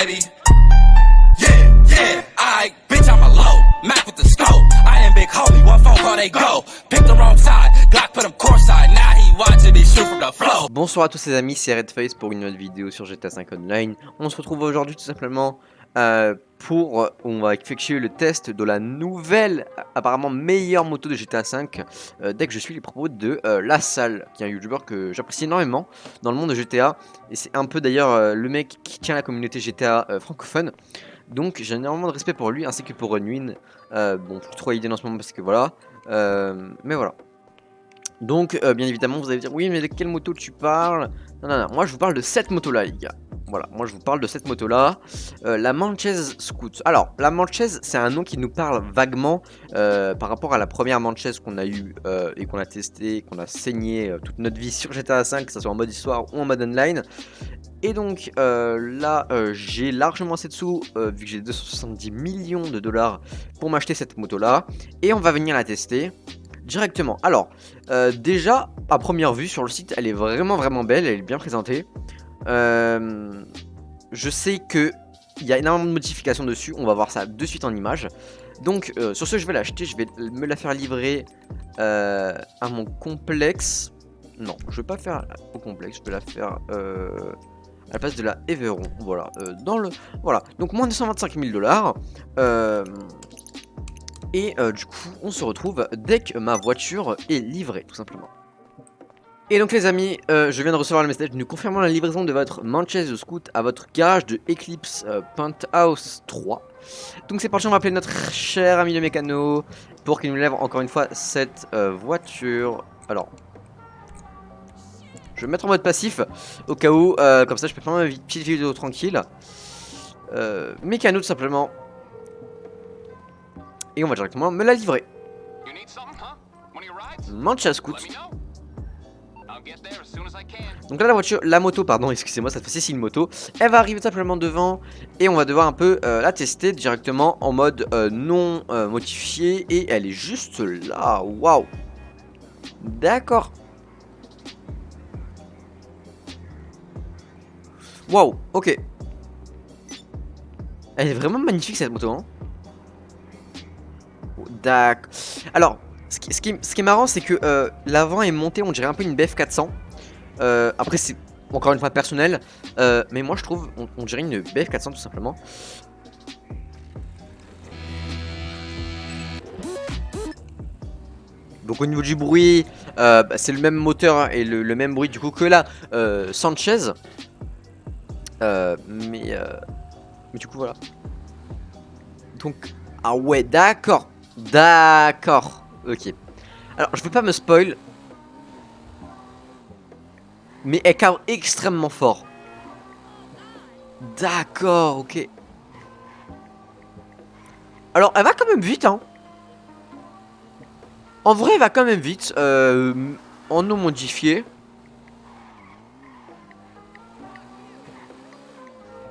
baby. Yeah, yeah, I bitch, I'm a low. Mac with the scope. I am big homie, one phone call, they go. Pick the wrong side, Glock put him courtside. Now he watching me shoot from the flow. Bonsoir à tous les amis, c'est Redface pour une nouvelle vidéo sur GTA 5 Online. On se retrouve aujourd'hui tout simplement on va effectuer le test de la nouvelle, apparemment meilleure moto de GTA 5 dès que je suis les propos de La Salle, qui est un youtubeur que j'apprécie énormément dans le monde de GTA. Et c'est un peu d'ailleurs le mec qui tient la communauté GTA francophone. Donc j'ai énormément de respect pour lui ainsi que pour Unwin. Bon, plus trop idée en ce moment parce que voilà. Mais voilà. Donc bien évidemment vous allez dire oui mais de quelle moto tu parles? Non, moi je vous parle de cette moto là les gars. Voilà, moi je vous parle de cette moto là, la Manchez Scoot. Alors la Manchez c'est un nom qui nous parle vaguement par rapport à la première Manchez qu'on a eu et qu'on a testé, qu'on a saigné toute notre vie sur GTA 5, que ce soit en mode histoire ou en mode online. Et donc là j'ai largement assez de sous vu que j'ai 270 millions de dollars pour m'acheter cette moto là. Et on va venir la tester directement. Alors déjà à première vue sur le site elle est vraiment belle, elle est bien présentée. Je sais que il y a énormément de modifications dessus, on va voir ça de suite en image. Donc sur ce je vais l'acheter, je vais me la faire livrer à mon complexe. Non, je vais pas faire au complexe, je vais la faire à la place de la Everon. Voilà, voilà, donc moins de 125 000 dollars. Et du coup on se retrouve dès que ma voiture est livrée tout simplement. Et donc les amis, je viens de recevoir le message nous confirmant la livraison de votre Manchez Scoot à votre garage de Eclipse Penthouse 3. Donc c'est parti, on va appeler notre cher ami le mécano pour qu'il nous lève encore une fois cette voiture. Alors, je vais me mettre en mode passif au cas où, comme ça je peux faire ma petite vidéo tranquille. Mécano tout simplement. Et on va directement me la livrer. Manchez Scoot. Donc là la moto, pardon, excusez-moi, cette fois-ci c'est une moto. Elle va arriver simplement devant et on va devoir un peu la tester directement en mode non modifié. Et elle est juste là, waouh. D'accord. Waouh, ok. Elle est vraiment magnifique cette moto, hein. D'accord. Alors, ce qui est marrant c'est que l'avant est monté, on dirait un peu une BF 400. Après c'est encore une fois personnel, mais moi je trouve on dirait une BF 400 tout simplement. Donc au niveau du bruit, c'est le même moteur et le même bruit du coup que la Sanchez. Mais du coup voilà. Donc ah ouais, d'accord, ok. Alors je veux pas me spoil, mais elle carre extrêmement fort. D'accord, ok. Alors elle va quand même vite, hein. En vrai elle va quand même vite, en non modifié.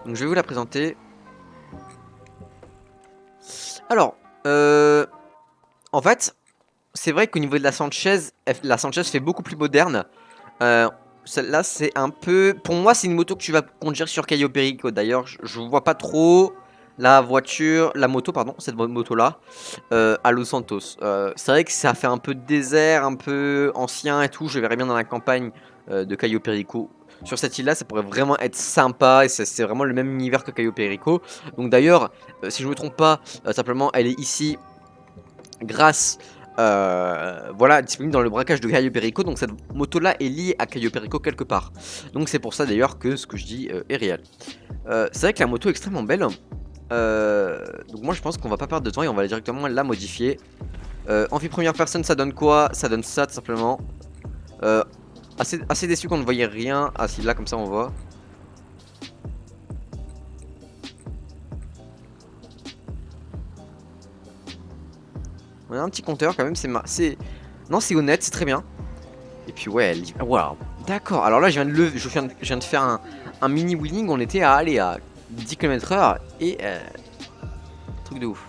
Donc je vais vous la présenter. Alors en fait c'est vrai qu'au niveau de la Sanchez fait beaucoup plus moderne. Celle-là c'est un peu, pour moi c'est une moto que tu vas conduire sur Cayo Perico. D'ailleurs je vois pas trop la moto pardon, cette moto là à Los Santos. C'est vrai que ça fait un peu de désert, un peu ancien et tout. Je verrais bien dans la campagne de Cayo Perico. Sur cette île là ça pourrait vraiment être sympa et c'est vraiment le même univers que Cayo Perico. Donc d'ailleurs si je me trompe pas, simplement elle est ici grâce voilà, disponible dans le braquage de Cayo Perico. Donc cette moto là est liée à Cayo Perico quelque part. Donc c'est pour ça d'ailleurs que ce que je dis est réel. C'est vrai que la moto est extrêmement belle. Donc moi je pense qu'on va pas perdre de temps et on va directement la modifier. En vue première personne ça donne quoi? Ça donne ça tout simplement. Assez déçu qu'on ne voyait rien. Ah si, là comme ça on voit. On a un petit compteur quand même, non c'est honnête, c'est très bien. Et puis ouais, waouh, d'accord. Alors là je viens de faire un mini wheeling, on était à 10 km/h et truc de ouf.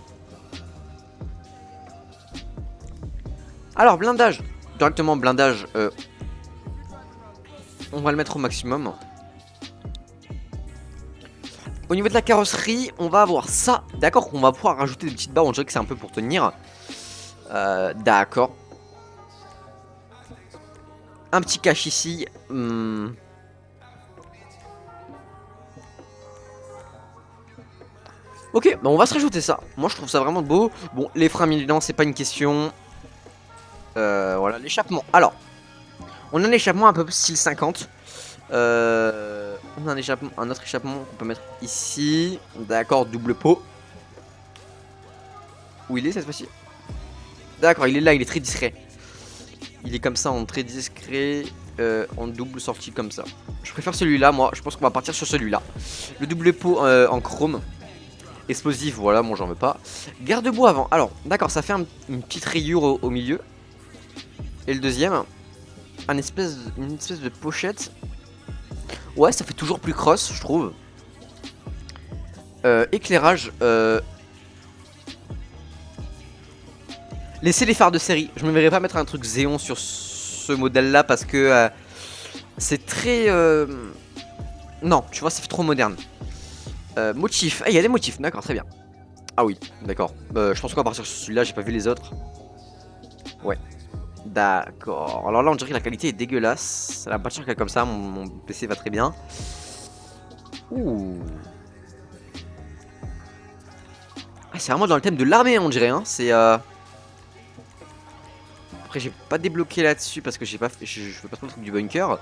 Alors blindage, directement blindage, on va le mettre au maximum. Au niveau de la carrosserie, on va avoir ça. D'accord, on va pouvoir rajouter des petites barres. On dirait que c'est un peu pour tenir. D'accord. Un petit cache ici. Ok, bah on va se rajouter ça. Moi je trouve ça vraiment beau. Bon, les freins bien évidemment c'est pas une question. Voilà, l'échappement. Alors, on a un échappement un peu style 50. On a un autre échappement qu'on peut mettre ici. D'accord, double pot. Où il est cette fois-ci? D'accord, il est là, il est très discret. Il est comme ça en très discret. En double sortie comme ça. Je préfère celui-là, moi. Je pense qu'on va partir sur celui-là. Le double pot en chrome. Explosif, voilà, bon, j'en veux pas. Garde-boue avant. Alors, d'accord, ça fait une petite rayure au milieu. Et le deuxième, une espèce de pochette. Ouais, ça fait toujours plus cross, je trouve. Éclairage. Laissez les phares de série. Je me verrais pas mettre un truc Xéon sur ce modèle-là parce que c'est très... Non, tu vois, ça fait trop moderne. Motif. Ah, il y a des motifs, d'accord, très bien. Ah oui, d'accord. Je pense qu'on va partir sur celui-là, j'ai pas vu les autres. Ouais. D'accord. Alors là, on dirait que la qualité est dégueulasse. Ça va pas cher comme ça, mon PC va très bien. Ouh. Ah, c'est vraiment dans le thème de l'armée, on dirait. Hein. C'est. Après, j'ai pas débloqué là-dessus parce que j'ai pas fait, je fais pas trop le truc du bunker.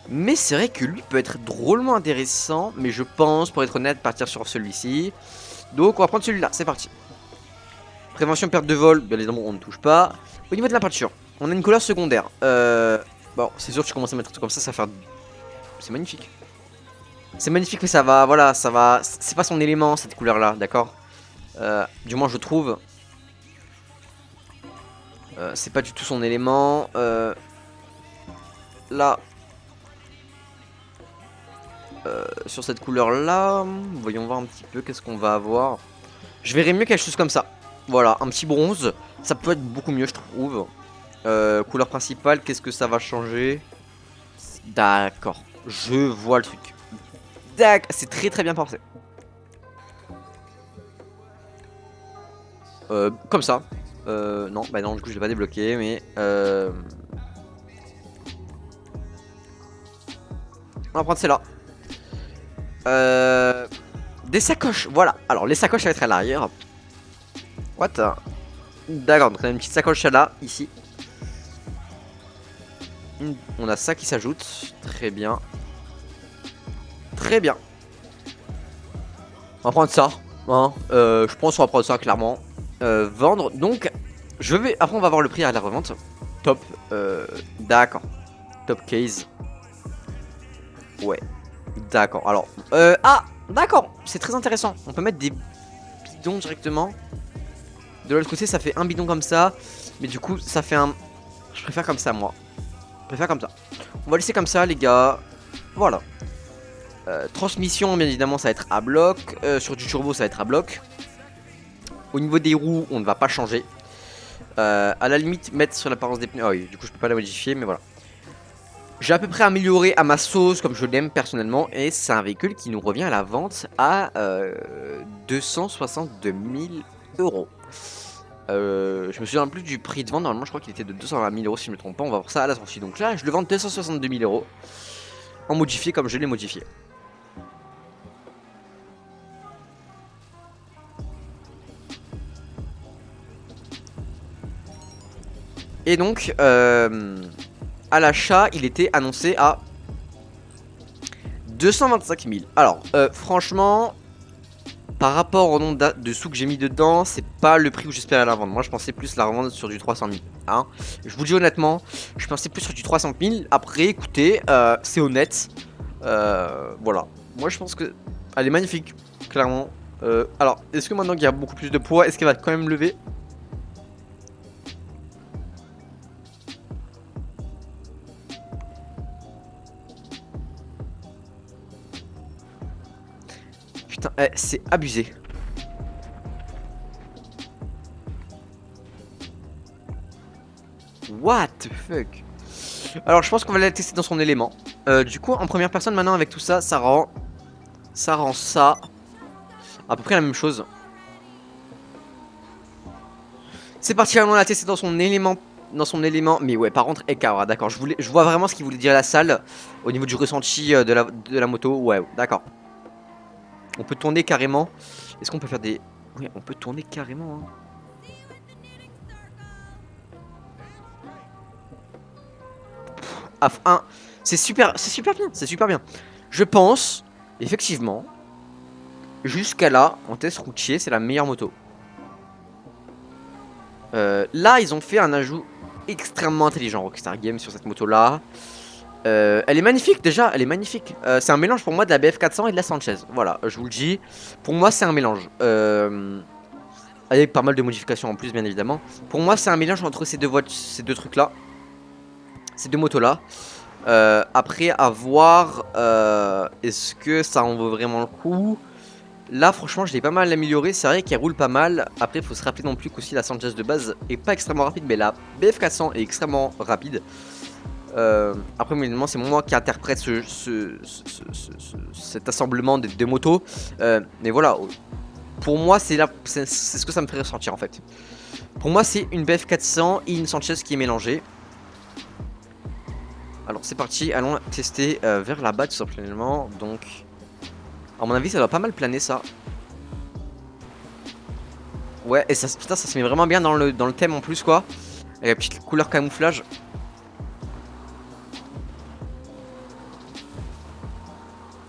Mais c'est vrai que lui peut être drôlement intéressant. Mais je pense, pour être honnête, partir sur celui-ci. Donc, on va prendre celui-là. C'est parti. Prévention perte de vol, bien évidemment, on ne touche pas. Au niveau de la peinture, on a une couleur secondaire. Bon, c'est sûr que tu commences à mettre un truc comme ça va faire. C'est magnifique. C'est magnifique, mais ça va, voilà, ça va. C'est pas son élément, cette couleur-là, d'accord. Du moins, je trouve. C'est pas du tout son élément. Là. Sur cette couleur-là, voyons voir un petit peu qu'est-ce qu'on va avoir. Je verrais mieux quelque chose comme ça. Voilà, un petit bronze. Ça peut être beaucoup mieux, je trouve. Couleur principale, qu'est-ce que ça va changer? D'accord, je vois le truc. D'accord, c'est très très bien pensé. Comme ça. Non, bah non, du coup je l'ai pas débloqué, mais on va prendre celle-là. Des sacoches, voilà. Alors les sacoches, ça va être à l'arrière. What? D'accord, donc on a une petite sacoche là, ici. On a ça qui s'ajoute. Très bien. Très bien. On va prendre ça. Hein. Je pense qu'on va prendre ça clairement. Vendre. Donc, je vais. Après, on va voir le prix à la revente. Top. D'accord. Top case. Ouais. D'accord. Alors. Ah! D'accord. C'est très intéressant. On peut mettre des bidons directement. De l'autre côté, ça fait un bidon comme ça. Mais du coup, ça fait un. Je préfère comme ça, moi. Je préfère comme ça. On va laisser comme ça, les gars. Voilà. Transmission, bien évidemment, ça va être à bloc. Sur du turbo, ça va être à bloc. Au niveau des roues, on ne va pas changer. À la limite, mettre sur l'apparence des pneus. Ah oui, du coup, je peux pas la modifier, mais voilà. J'ai à peu près amélioré à ma sauce, comme je l'aime personnellement. Et c'est un véhicule qui nous revient à la vente à 262 000 euros. Je me souviens plus du prix de vente. Normalement, je crois qu'il était de 220 000 euros si je ne me trompe pas. On va voir ça à la sortie. Donc là, je le vends 262 000 euros. En modifié comme je l'ai modifié. Et donc, à l'achat, il était annoncé à 225 000. Alors, franchement, par rapport au nombre de sous que j'ai mis dedans, c'est pas le prix où j'espérais la vendre. Moi, je pensais plus la revendre sur du 300 000. Hein. Je vous le dis honnêtement, je pensais plus sur du 300 000. Après, écoutez, c'est honnête. Voilà. Moi, je pense que elle est magnifique, clairement. Alors, est-ce que maintenant qu'il y a beaucoup plus de poids, est-ce qu'elle va quand même lever? Putain, c'est abusé. What the fuck? Alors je pense qu'on va la tester dans son élément. Du coup en première personne maintenant avec tout ça, ça rend Ça rend ça à peu près la même chose. C'est parti, allons la tester dans son élément. Mais ouais, par contre, écart, d'accord. Je vois vraiment ce qu'il voulait dire à la salle au niveau du ressenti de la moto. Ouais, d'accord. On peut tourner carrément. Est-ce qu'on peut faire des... Oui, on peut tourner carrément. Hein. F1, c'est super bien, c'est super bien. Je pense, effectivement, jusqu'à là, en test routier, c'est la meilleure moto. Là, ils ont fait un ajout extrêmement intelligent, Rockstar Games, sur cette moto-là. Elle est magnifique, déjà, elle est magnifique. C'est un mélange pour moi de la BF400 et de la Sanchez. Voilà, je vous le dis. Pour moi, c'est un mélange. Avec pas mal de modifications en plus, bien évidemment. Pour moi, c'est un mélange entre ces deux trucs-là. Ces deux motos-là. Après, à voir, est-ce que ça en vaut vraiment le coup? Là, franchement, je l'ai pas mal amélioré. C'est vrai qu'elle roule pas mal. Après, il faut se rappeler non plus qu'aussi la Sanchez de base est pas extrêmement rapide, mais la BF400 est extrêmement rapide. Après, évidemment, c'est moi qui interprète cet assemblement des deux motos. Mais voilà, pour moi, c'est ce que ça me fait ressentir en fait. Pour moi, c'est une BF400 et une Sanchez qui est mélangée. Alors, c'est parti, allons tester vers là-bas tout simplement. Donc, à mon avis, ça doit pas mal planer ça. Ouais, et ça, putain, ça se met vraiment bien dans le thème en plus, quoi. Avec la petite couleur camouflage.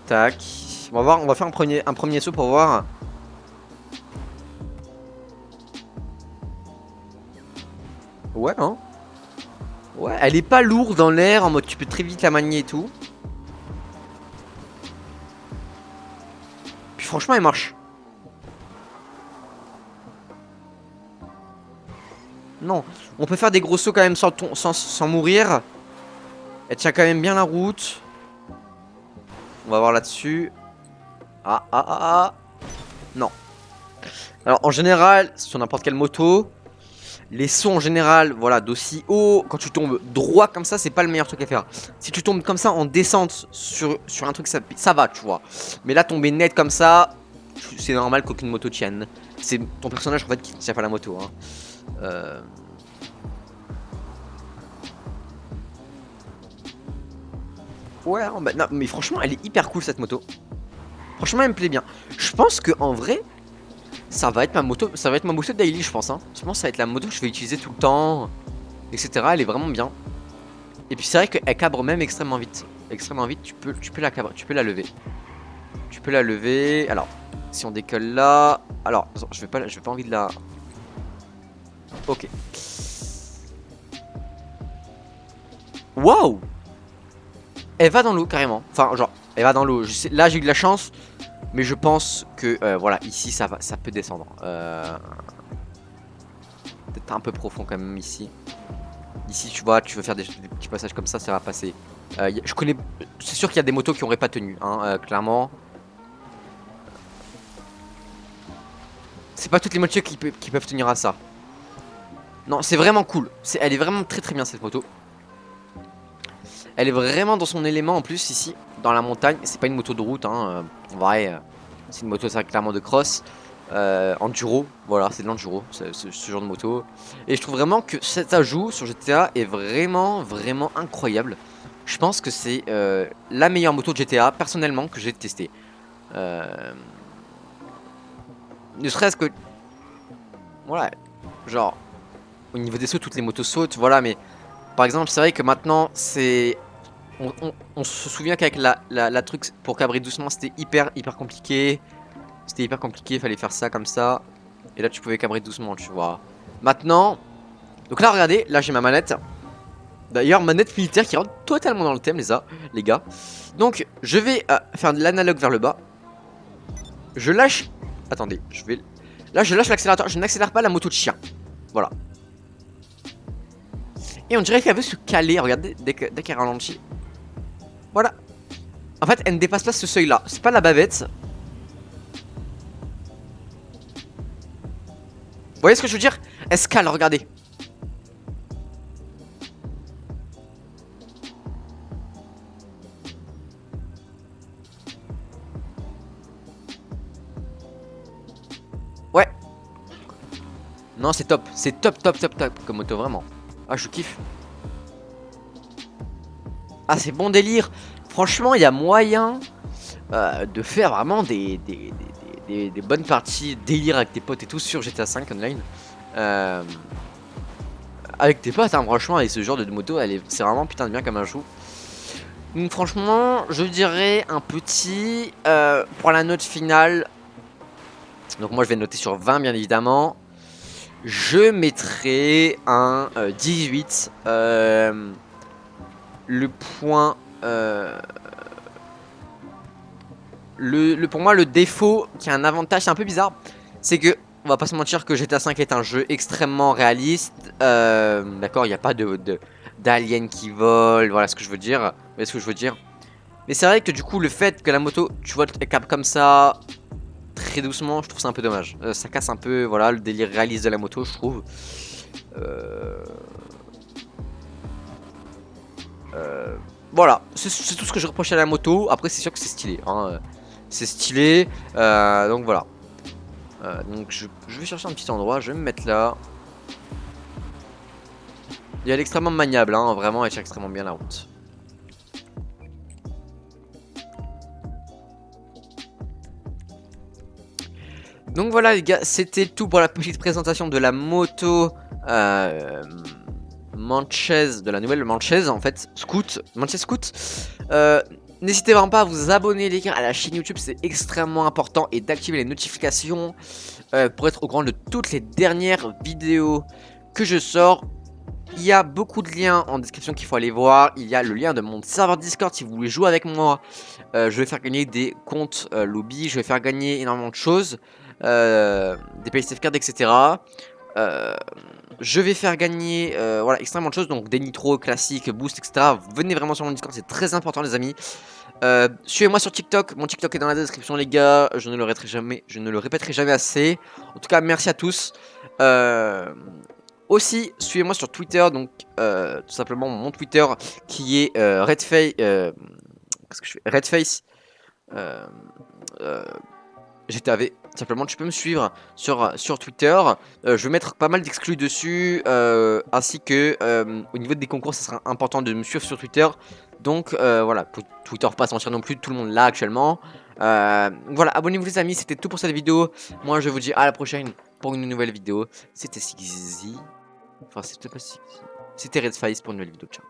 Tac. On va voir, on va faire un premier saut pour voir. Ouais, hein. Ouais, elle est pas lourde dans l'air, en mode tu peux très vite la manier et tout. Puis franchement, elle marche. Non, on peut faire des gros sauts quand même sans mourir. Elle tient quand même bien la route. On va voir là-dessus. Ah. Non. Alors en général, sur n'importe quelle moto, les sauts en général, voilà, d'aussi haut, quand tu tombes droit comme ça, c'est pas le meilleur truc à faire. Si tu tombes comme ça en descente sur un truc, ça va, tu vois. Mais là, tomber net comme ça, c'est normal qu'aucune moto tienne. C'est ton personnage en fait qui tient pas la moto. Hein. Ouais, bah, non, mais franchement, elle est hyper cool cette moto. Franchement, elle me plaît bien. Je pense que en vrai, ça va être ma moto daily, je pense. Hein. Je pense que ça va être la moto que je vais utiliser tout le temps, etc. Elle est vraiment bien. Et puis c'est vrai qu'elle cabre même extrêmement vite. Extrêmement vite, tu peux la lever. Tu peux la lever. Alors, si on décolle là, alors, je vais pas envie de la. Ok. Waouh! Elle va dans l'eau carrément. Enfin, genre, elle va dans l'eau. Là, j'ai eu de la chance. Mais je pense que, voilà, ici, ça peut descendre. Peut-être un peu profond quand même ici. Ici, tu vois, tu veux faire des petits passages comme ça va passer. Je connais... C'est sûr qu'il y a des motos qui n'auraient pas tenu, hein, clairement. C'est pas toutes les motos qui peuvent tenir à ça. Non, c'est vraiment cool. Elle est vraiment très bien cette moto. Elle est vraiment dans son élément en plus ici, dans la montagne. C'est pas une moto de route, hein. En vrai, c'est une moto, ça, clairement de cross. Enduro, voilà, c'est de l'enduro, ce genre de moto. Et je trouve vraiment que cet ajout sur GTA est vraiment incroyable. Je pense que c'est la meilleure moto de GTA, personnellement, que j'ai testé. Ne serait-ce que... Voilà, genre, au niveau des sauts, toutes les motos sautent, voilà, mais... Par exemple, c'est vrai que maintenant, c'est... On se souvient qu'avec la truc pour cabrer doucement, c'était hyper compliqué. C'était hyper compliqué, il fallait faire ça comme ça. Et là, tu pouvais cabrer doucement, tu vois. Maintenant... Donc là, regardez, là, j'ai ma manette. D'ailleurs, manette militaire qui rentre totalement dans le thème, les gars. Donc, je vais faire de l'analogue vers le bas. Je lâche... Attendez, là, je lâche l'accélérateur. Je n'accélère pas la moto de chien. Voilà. Et on dirait qu'elle veut se caler, regardez, dès qu'elle ralentit. Voilà. En fait, elle ne dépasse pas ce seuil-là. C'est pas la bavette. Vous voyez ce que je veux dire? Elle se cale, regardez. Non, c'est top. C'est top, top, top, top comme moto, vraiment. Ah, je kiffe. Ah, c'est bon délire. Franchement, il y a moyen de faire vraiment des bonnes parties délire avec tes potes et tout sur GTA 5 Online. Euh, avec tes potes, hein, franchement, avec ce genre de moto, c'est vraiment putain de bien comme un joue. Donc, franchement, je dirais un petit pour la note finale. Donc, moi, je vais noter sur 20, bien évidemment. Je mettrai un 18. Le point. Pour moi, le défaut qui a un avantage, c'est un peu bizarre, c'est que, on va pas se mentir que GTA 5 est un jeu extrêmement réaliste. D'accord, il n'y a pas d'aliens qui volent, voilà ce que je veux dire. Vous voyez ce que je veux dire. Mais c'est vrai que du coup, le fait que la moto, tu vois, elle capte comme ça, très doucement, je trouve ça un peu dommage. Ça casse un peu, voilà, le délire réaliste de la moto, je trouve. Voilà, c'est tout ce que je reproche à la moto. Après, c'est sûr que c'est stylé, hein. C'est stylé, donc voilà. Donc je vais chercher un petit endroit, je vais me mettre là. Et elle est extrêmement maniable, hein, vraiment, elle tient extrêmement bien la route. Donc voilà les gars, c'était tout pour la petite présentation de la moto Manchez, de la nouvelle Manchez en fait, Manchez Scoot. N'hésitez vraiment pas à vous abonner les gars à la chaîne YouTube, c'est extrêmement important, et d'activer les notifications pour être au courant de toutes les dernières vidéos que je sors. Il y a beaucoup de liens en description qu'il faut aller voir. Il y a le lien de mon serveur Discord si vous voulez jouer avec moi. Je vais faire gagner des comptes lobby, je vais faire gagner énormément de choses, des PlayStation cards, etc. Je vais faire gagner voilà, extrêmement de choses, donc des nitros classiques, boost, etc. Venez vraiment sur mon Discord, c'est très important les amis. Suivez-moi sur TikTok, mon TikTok est dans la description les gars, je ne le répéterai jamais assez. En tout cas, merci à tous. Aussi, suivez-moi sur Twitter, donc tout simplement mon Twitter qui est Redface. Qu'est-ce que je fais Redface. GTAV. Simplement, tu peux me suivre sur Twitter. Je vais mettre pas mal d'exclus dessus, ainsi que au niveau des concours, ça sera important de me suivre sur Twitter. Donc voilà, Twitter pas s'en non plus, tout le monde là actuellement. Voilà, abonnez-vous les amis, c'était tout pour cette vidéo. Moi, je vous dis à la prochaine pour une nouvelle vidéo. C'était Sigzy. Enfin, c'était pas Sigzy. C'était Redface pour une nouvelle vidéo. Ciao.